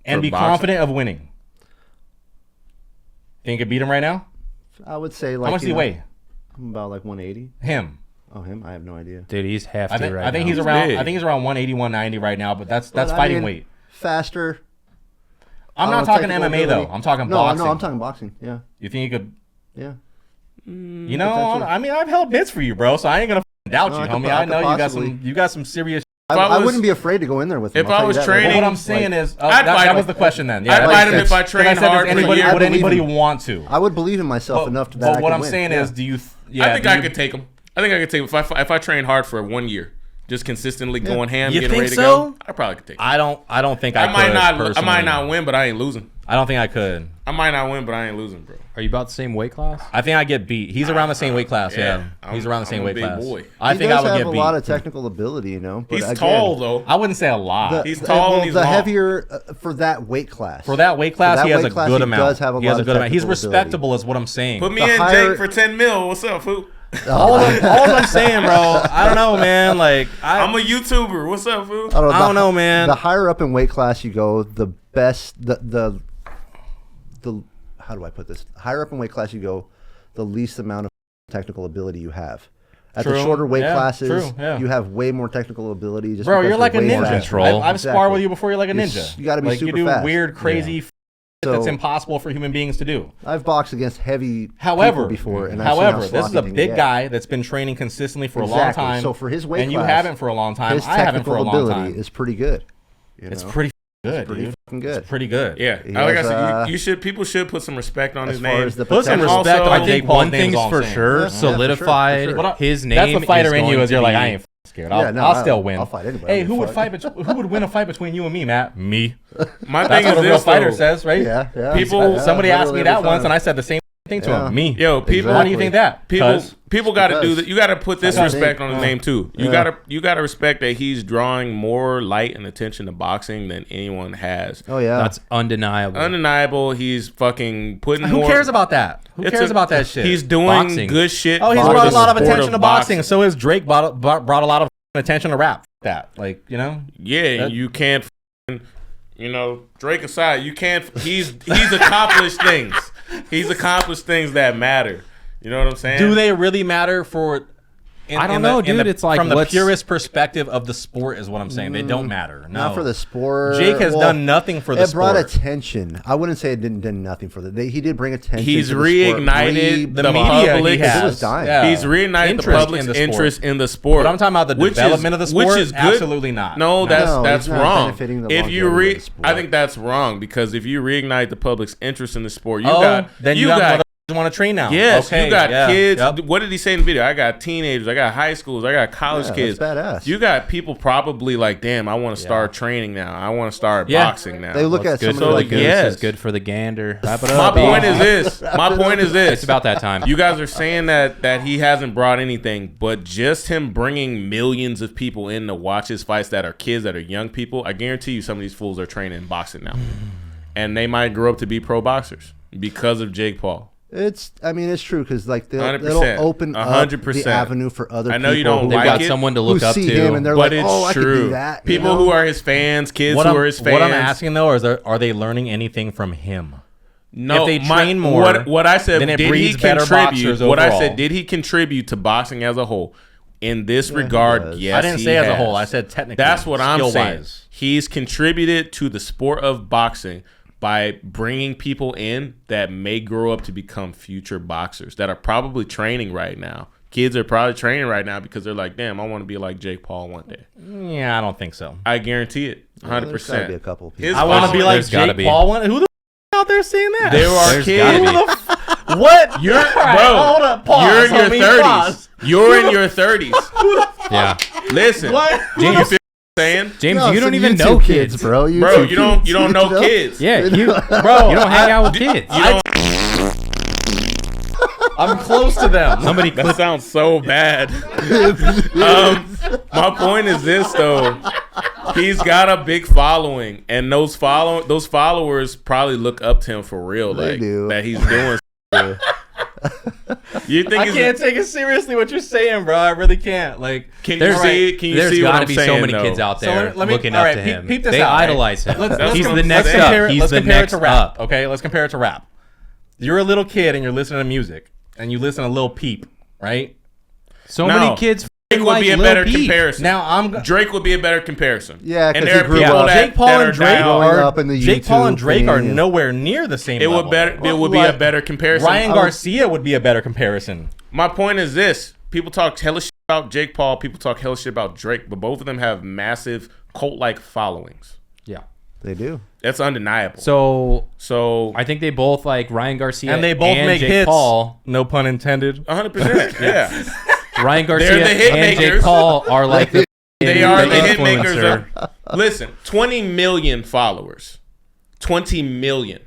and For be boxing? confident of winning? Think you could beat him right now? I would say like How much does he weigh? I'm about like 180. Him. Oh, him? I have no idea. Dude, he's hefty I think, right I think now. he's around. big. I think he's around 180, 190 right now. But that's But I fighting mean, weight. Faster. I'm not talking MMA though. I'm talking boxing. No, I'm talking boxing. Yeah, You think you could? yeah. You know, Potentially. I mean, I've held mitts for you, bro. So I ain't gonna doubt No, you, I could homie. po- I I could know possibly. you got some serious. I I was- wouldn't be afraid to go in there with him. If I'll I tell you was that. training- What I'm saying is, I'd that, fight that him. was the question then. I'd like, fight him if I because trained said, hard does for a anybody, year. would I believe anybody him. want to? I would believe in myself enough that I But what could I'm win. saying Yeah. is, do you? I think do I you- could take him. I think I could take him if I train hard for 1 year, just consistently going ham, You getting think ready to so? go. I probably could take him. I don't think I I might could, not. I personally. might not win, but I ain't losing. I don't think I could. I might not win, but I ain't losing, bro. Are you about the same weight class? I think I get beat. He's around the same weight class. Yeah, he's around the same I'm a weight big class. boy. I He think I does would have get a beat. lot of technical ability, you know. But He's again, tall though. I wouldn't say a lot. He's tall and he's the long. heavier for that weight class. For that weight class, that he has weight a class, good he amount. does have a He has lot a of good amount. He's technical respectable, is what I'm saying. Put me The in, higher- Jake, for 10 mil. What's up, fool? all I'm saying, bro. I don't know, man. Like I'm a YouTuber. What's up, fool? I don't know, man. The higher up in weight class you go, the best. The how do I put this? The higher up in weight class you go, the least amount of technical ability you have. At the shorter weight classes, true, you have way more technical ability. Just Bro, because you're like a way more ninja. control. I've sparred with you before. You're like a ninja. You got to be like super you do fast. weird, crazy shit that's So- impossible for human beings to do. I've boxed against heavy However, people before, and I've seen how this is sloppy a things big get. guy that's been training consistently for a long Exactly. time. So for his weight and you class, haven't for a long time. His I haven't for a technical long ability time. is pretty good. You It's know? pretty good, It's pretty dude. fucking good. It's pretty good. Yeah, He like I has, said, you should. People should put some respect on as his far name. as the Put some potential- respect Also- on I Jake think Paul's one name is thing's all I'm for saying. sure Yeah, for sure, solidified. for sure. But His name. That's the fighter is in you. going Is you're to like, be- I ain't scared. I'll still win. I'll fight anybody. Hey, I'll who would fight. fight? Who would win a fight between you and me, Matt? Me. My That's thing what is a real this, fighter though. says, right? Yeah. People- Yeah, Somebody asked me literally that every once, time. and I said the same thing to Yeah. him. Me. Yo, people. Why do you think that? People got to do Because- that. You got to put this Because- respect on his name too. You Yeah. got to respect that he's drawing more light and attention to boxing than anyone has. Oh yeah. That's undeniable. Undeniable. He's fucking putting. Who more, cares about that? Who It's cares a- about that shit? He's doing Boxing. good shit. Oh, he's for brought the a lot of sport attention to boxing. So has Drake brought a lot of attention to rap. That, like, you know. Yeah, That- you can't. Drake aside, you can't. He's accomplished things. He's accomplished things that matter. You know what I'm saying? Do they really matter for? I don't know, dude. It's like, from the what's- purest perspective of the sport is what I'm saying. They don't matter. No. Not for the sport. Jake has done nothing for the It brought sport. attention. I wouldn't say it didn't do nothing for the. He did bring attention. He's to the sport. reignited The the media public. he has. It was dying. Yeah. He's reignited the Interest public's in the sport. interest in the sport. But I'm talking about the which development of the sport. which is good. Absolutely not. No, No, that's he's not wrong. benefiting the If you longevity of the sport. I think that's wrong because if you reignite the public's interest in the sport, Then you got want to train now. Yes, Okay, you got yeah, kids. yep. What did he say in the video? I got teenagers, I got high schools, I got college Yeah, kids. that's badass. You got people probably like, damn, I want to start training now. I want to start Yeah. boxing now. They look at Good somebody for the like goose yes. is good for the gander. Wrap it My up. point B. is this. My point is this. It's about that time. You guys are saying that he hasn't brought anything, but just him bringing millions of people in to watch his fights that are kids, that are young people, I guarantee you some of these fools are training boxing now. And they might grow up to be pro boxers because of Jake Paul. it's true because like they'll 100%, open up 100%. the avenue for other. I know you people don't who- They've like got it, someone to who look up see to. him and they're but like, it's oh, I could true. do that. People who are his fans, kids What who I'm, are his fans. what I'm asking though is, are they learning anything from him? No, if they train more, what I said, then it did he breeds better contribute? boxers What I overall. said, did he contribute to boxing as a whole? In this regard, does. yes, I didn't he say as a has. whole. I said technically. That's what I'm saying. skill-wise. He's contributed to the sport of boxing by bringing people in that may grow up to become future boxers that are probably training right now. Kids are probably training right now because they're like, damn, I want to be like Jake Paul one day. Yeah, I don't think so. I guarantee it, 100%. There's gotta be a couple of people. His I want to be like There's gotta Jake be. Paul. Who the out there saying that? There are There's kids. gotta be. What? You're, All right, bro, hold up. Pause, you're in homie, your 30s. pause. You're in your 30s. Yeah. Listen, What? you feel what I'm saying? James, No, you don't some even YouTube know kids. bro. Bro, YouTube you don't kids, know kids. Yeah, you Bro, you don't hang out with kids. You don't, I'm close to them. Somebody that click. sounds so bad. My point is this though. He's got a big following, and those followers probably look up to him for real, They like do. that he's doing. You think I can't take it seriously what you're saying, bro. I really can't. Like, Can you There's see? Can you there's see what gotta I'm be saying? so many though? kids out So there let me- looking all up right, to peep- him. peep this They out, right? idolize him. Let's He's com- the next let's up. compare it- He's let's the compare next it to rap. up. Okay, let's compare it to rap. You're a little kid and you're listening to music, and you listen to Lil Peep, right? So No. many kids Drake would like be a Lil better Peep. comparison. Now Drake would be a better comparison. Yeah, and 'cause there he are grew people up. that Jake Paul that and are Drake down. Growing are up in the Jake Paul and YouTube Drake are thing. nowhere near the same It level. would better. It would be Like, a better comparison. Ryan Garcia would be a better comparison. My point is this: people talk hella shit about Jake Paul. People talk hella shit about Drake, but both of them have massive cult-like followings. Yeah. They do. That's undeniable. So I think they both like Ryan Garcia And they both make Jake hits. Paul. No pun intended. 100%. Yeah, Ryan Garcia They're the hit and Jake makers. Paul are like the they are the hit influencer. makers. Listen, 20 million followers. 20 million.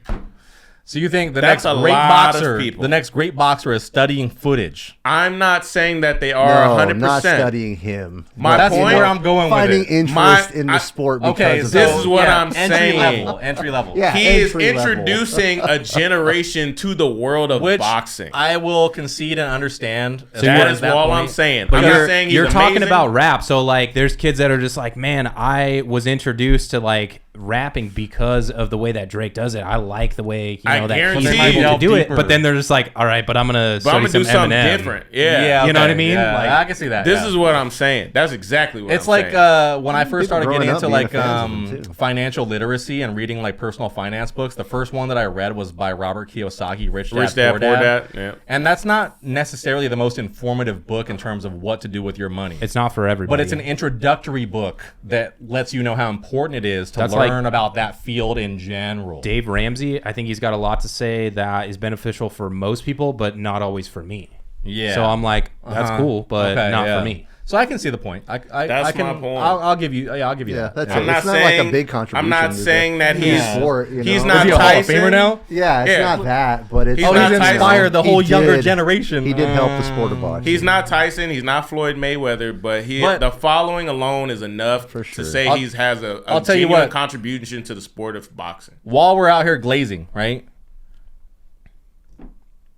So you think the That's next a great lot of boxer, people. the next great boxer is studying footage? I'm not saying that they are No, 100%. not studying him. My That's point. where I'm going Finding with it. interest in the sport because Okay, of so this is what I'm entry saying. level, entry level. Yeah. He is entry level. introducing a generation to the world of Which boxing. I will concede and understand. as That far is as that all point. I'm saying. But I'm not saying he's you're talking amazing. about rap, so like there's kids that are just like, man, I was introduced to like rapping because of the way that Drake does it. I like the way that guarantee he's you able to delve do it. deeper. But then they're just like, all right, but I'm gonna study do some something Eminem. different. Yeah, You know what I mean? Yeah, Like, I can see that. This is what I'm saying. That's exactly what It's I'm like saying. when I first started growing getting up into being a like fan of them, too. financial literacy and reading like personal finance books. The first one that I read was by Robert Kiyosaki, Rich Dad, Poor Dad. Yeah. And that's not necessarily the most informative book in terms of what to do with your money. it's not for everybody. But it's an introductory book that lets you know how important it is to That's learn like about that field in general. Dave Ramsey. I think he's got a lot to say that is beneficial for most people, but not always for me. Yeah. So I'm like, that's cool, but Okay, not yeah. for me. So I can see the point. I That's can, my point. I'll give you. Yeah, I'll give you Yeah, that. that's Yeah. it. It's not like a big contribution. I'm not either. saying that He's he's for it, you he's know? not Is he a Hall of Tyson. Famer now? Yeah, it's Yeah. not that, but it's He's Oh, not he's Tyson. inspired the He whole younger did- generation. He did help the sport of boxing. He's not Tyson. He's not Floyd Mayweather. But the following alone is enough For sure. to say I'll- he has a I'll tell you genuine what. contribution to the sport of boxing. While we're out here glazing, right?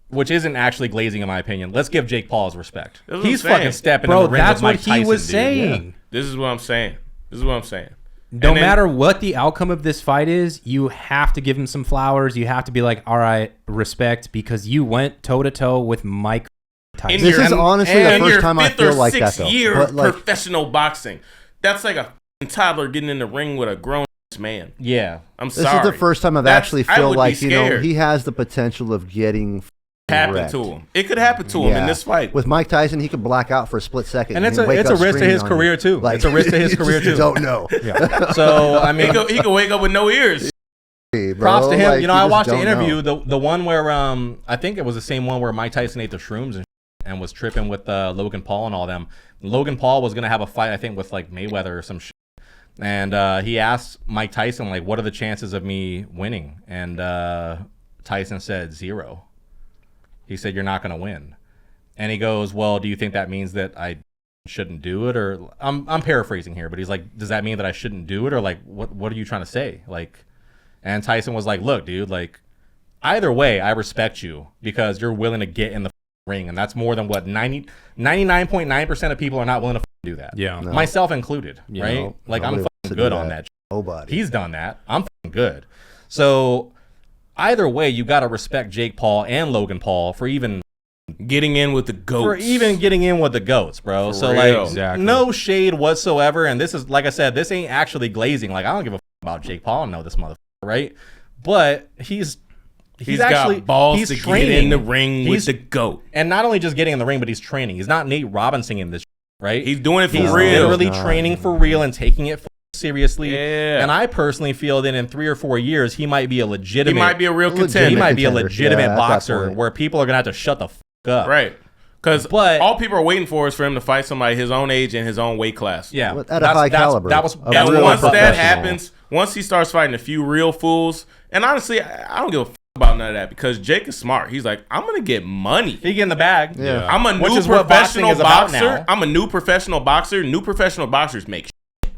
Which isn't actually glazing in my opinion. Let's give Jake Paul his respect. That's what He's I'm saying. fucking stepping Bro, in the ring that's with Mike what he Tyson, was dude. saying. This is what I'm saying. This is what I'm saying. No And then- matter what the outcome of this fight is, you have to give him some flowers. You have to be like, all right, respect, because you went toe to toe with Mike Tyson. This is honestly the in first your time I fifth feel or like that, sixth though. year But, of like- professional boxing. That's like a f***ing toddler getting in the ring with a grown man. Yeah. I'm This sorry. is the first time I've That's- actually I feel would be like scared. he has the potential of getting happen wrecked. to him. It could happen to him in this fight. With Mike Tyson, he could black out for a split second, And it's he'd a wake it's up a risk to screaming his on career you. too. Like, It's a risk to his you career just too. Don't know. So I mean, he could wake up with no ears. Bro, props to him. like, You know, you I just watched the don't interview, know. the one where I think it was the same one where Mike Tyson ate the shrooms and was tripping with Logan Paul and all them. Logan Paul was gonna have a fight, I think, with like Mayweather or some shit. And he asked Mike Tyson, like, what are the chances of me winning? And Tyson said 0. He said, you're not going to win. And he goes, well, do you think that means that I shouldn't do it? Or I'm paraphrasing here, but he's like, does that mean that I shouldn't do it? Or like, what are you trying to say? Like, and Tyson was like, look, dude, like, either way, I respect you because you're willing to get in the ring. And that's more than what 99.9% of people are not willing to do that. Yeah. No. Myself included, Yeah, right? no, Like, I'm nobody wants to fucking do good that. on that. Nobody. He's done that. I'm fucking good. So either way, you got to respect Jake Paul and Logan Paul for even Getting in with the goats. getting in with the goats, bro. For so real. like, Exactly. no shade whatsoever. And this is, like I said, this ain't actually glazing. Like, I don't give a about Jake Paul. I know this motherfucker, right? But he's actually got balls he's to training. get in the ring with He's- the goat. and not only just getting in the ring, but he's training. He's not Nate Robinson in this, right? He's doing it for He's real. literally training for real and taking it seriously. Yeah. And I personally feel that in 3 or 4 years, he might be a legitimate. He might be a real contender. He might be a contender. legitimate Yeah, at that boxer point. where people are gonna have to shut the fuck up. Right. Because But- all people are waiting for is for him to fight somebody his own age and his own weight class. Yeah, At a high caliber. That was Of And real once that professional. happens, once he starts fighting a few real fools, and honestly, I don't give a about none of that because Jake is smart. He's like, I'm gonna get money. he get in the bag. Yeah. I'm a Which new is what boxing professional is about boxer. now. I'm a new professional boxer. New professional boxers make shit.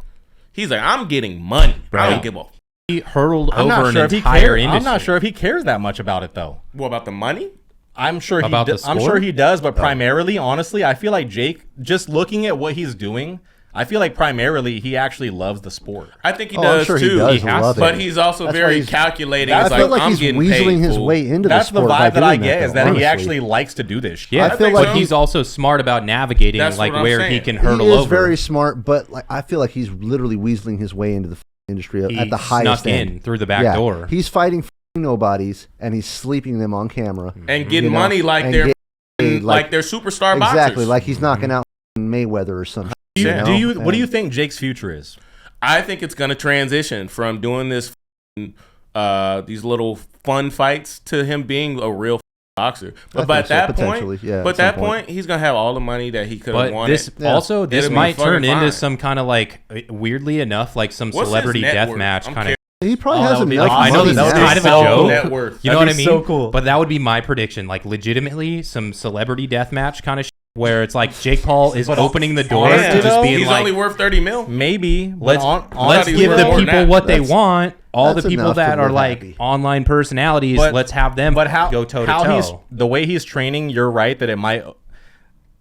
He's like, I'm getting money. I don't give a He hurled I'm over not an sure if he entire cares. industry. I'm not sure if he cares that much about it though. what about the money? I'm sure he. About the I'm sport? sure he does, but primarily, honestly, I feel like Jake. Just looking at what he's doing, I feel like primarily he actually loves the sport. I think he Oh, does I'm sure too. he does He has love to. But it. he's also That's why very he's- calculating. I It's feel like, like I'm he's getting weaseling paid, his fool. way into That's the the sport by vibe that I doing get that, is that honestly. he actually likes to do this shit. Yeah, I feel think like so. he's also smart about navigating That's like what I'm where he saying. can He hurdle is over. very smart, but like I feel like he's literally weaseling his way into the industry He at the highest snuck end. in through the back door. He's fighting nobodies and he's sleeping them on camera and getting you know, money like and they're getting paid like they're superstar exactly boxers. like he's knocking out Mayweather or some. Do you, shit, do you? know? What do you And- think Jake's future is? I think it's going to transition from doing this, these little fun fights to him being a real boxer. But I at think so, that point, potentially, yeah, but at some that point, he's going to have all the money that he could have But wanted. this Yeah. also this It'll be might turn fucking into fine. some kind of like weirdly enough like some What's his celebrity net death worth? match I'm kind of. He probably Oh, that has would be enough. awesome. I know money this now. is kind of a so joke. net worth. You know That'd what I be mean? so cool. But that would be my prediction. Like legitimately, some celebrity death match kind of where it's like Jake Paul is opening the door honestly, to just though, being he's like, only worth 30 mil. Maybe. But let's honestly, give we're the more than people that. what they That's- want. All the that's people enough to that are live like happy. online personalities. But- let's have them But how go toe to how he's toe. the way he's training? You're right that it might.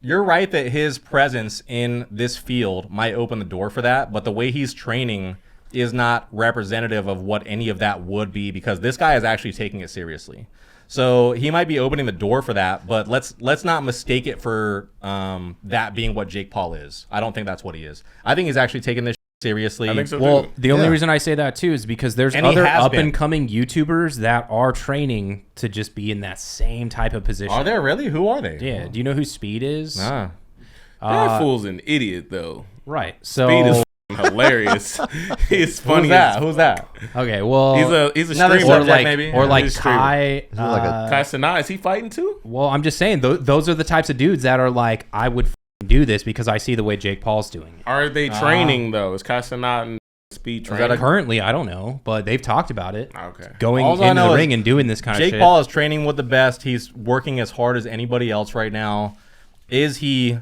You're right that his presence in this field might open the door for that. But the way he's training is not representative of what any of that would be, because this guy is actually taking it seriously. So he might be opening the door for that, but let's not mistake it for that being what Jake Paul is. I don't think that's what he is. I think he's actually taking this seriously. I think so Well, too. the only reason I say that too is because there's And he other has up been. and coming YouTubers that are training to just be in that same type of position. Are there really? Who are they? Yeah. Do you know who Speed is? Nah. That fool's an idiot though. Right. So Speed is hilarious. He's funny. Who's that? Who's that? okay. Well, He's a Another streamer. or subject, like maybe? or Yeah, like he's a streamer. Kai. Is it like a- Kai Cenat, is he fighting too? Well, I'm just saying those are the types of dudes that are like, I would do this because I see the way Jake Paul's doing it. Are they training though? Is Kai Cenat and Speed that training? Currently, I don't know, but they've talked about it. Okay. Going All I into know the is ring and doing this kind of Jake shit. Paul is training with the best. He's working as hard as anybody else right now. Is he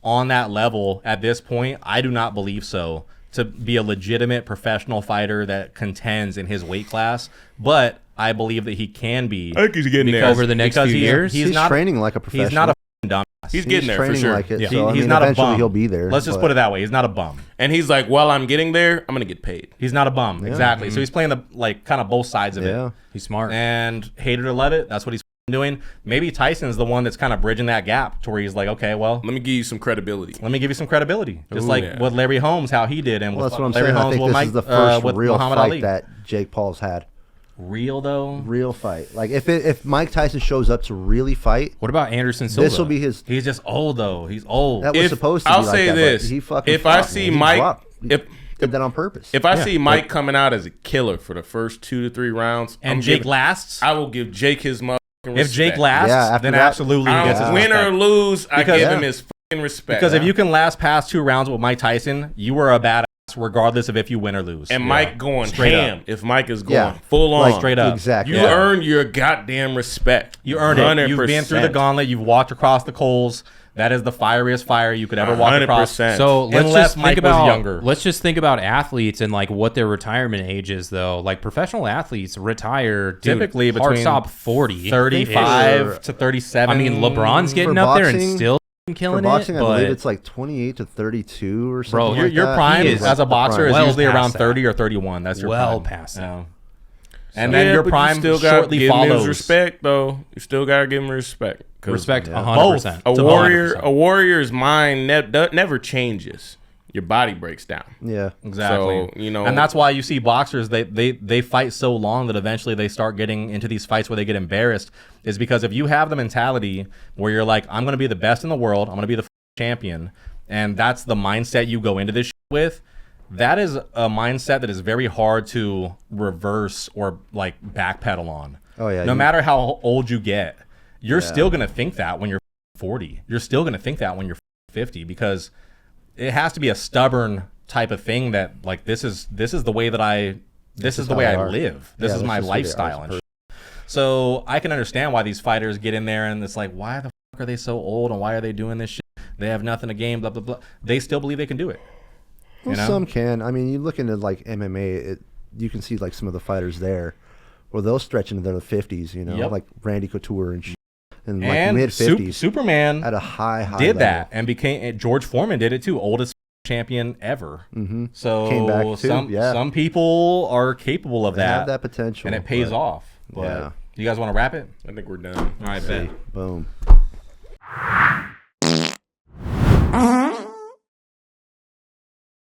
on that level at this point? I do not believe so. To be a legitimate professional fighter that contends in his weight class, but I believe that he can be. I think he's getting there. Over the next few years? He's not training like a professional. He's not a dumb. He's getting there for training sure. like it. Yeah. So, I He's mean, not a eventually bum. he'll be there. Let's just but- put it that way. He's not a bum. And he's like, while I'm getting there, I'm gonna get paid. He's not a bum. Exactly. So he's playing the kind of both sides of Yeah. it. He's smart. And hate it or love it, that's what he's doing. Maybe Tyson's the one that's kind of bridging that gap to where he's like, okay, well, Let me give you some credibility. let me give you some credibility, just Ooh, like yeah. what Larry Holmes, how he did, and Well, with that's what I'm Larry saying. I Holmes think with this is the first with real Muhammad fight Ali. that Jake Paul's had. Real though, Real fight. Like if Mike Tyson shows up to really fight, What about Anderson Silva? this will be his. he's just old though. He's old. That was If- supposed to I'll be like say that, but this. he fucking If I flopped, see man. He Mike- dropped. He if- did that on purpose. If I see Mike coming out as a killer for the first 2 to 3 rounds, and Jake lasts. I will give Jake his motherfucking respect. If Jake lasts, Yeah, after then that- absolutely he gets his Win respect. or lose, I Because- give him his fucking respect. Because if you can last past 2 rounds with Mike Tyson, you are a badass regardless of if you win or lose. and Mike going Straight ham, up. if Mike is going Yeah. full on, Like, Straight up. Exactly. you earn your goddamn respect. You earned it. You've been through the 100%. gauntlet. You've walked across the coals. That is the fieriest fire you could ever walk across. 100%. So let's Unless just Mike think was about younger. let's just think about athletes and like what their retirement age is though. Like professional athletes retire Typically hard between stop 40, 35 to 37. I mean, LeBron's getting For up there and boxing- still For killing boxing, it. I believe But it's like 28 to 32 or Bro, something. your like that. prime He is as a boxer is well usually past around that. 30 or 31. That's your Well prime. past that. Yeah. And then your but prime you still gotta shortly give him his follows. respect, though. You still gotta give him respect. 'Cause respect Yeah. 100%. A To warrior, 100%. a warrior's mind never changes. Your body breaks down. Yeah. Exactly. So, you know, and that's why you see boxers, they fight so long that eventually they start getting into these fights where they get embarrassed, is because if you have the mentality where you're like, I'm going to be the best in the world, I'm going to be the champion, and that's the mindset you go into this with, that is a mindset that is very hard to reverse or like backpedal on. Oh, yeah, No you- matter how old you get, you're still going to think that when you're 40. You're still going to think that when you're 50, because it has to be a stubborn type of thing that like this is the way that this is the how way they I are. live. This Yeah, is this my is who they are lifestyle as a and shit. So I can understand why these fighters get in there and it's like, why the fuck are they so old and why are they doing this shit? They have nothing to gain, blah blah blah. They still believe they can do it. Well, You know? some can. I mean, you look into like MMA, you can see like some of the fighters there, where they'll stretch into their 50s. You know, Yep. like Randy Couture and in like And mid 50s. Superman at a high did level. that and became George Foreman did it too, oldest champion ever. Mm-hmm. So Came back too, yeah. some people are capable of They that, have that potential, and it pays but- off. But Yeah. you guys want to wrap it? I think we're done. All right, bet. Boom.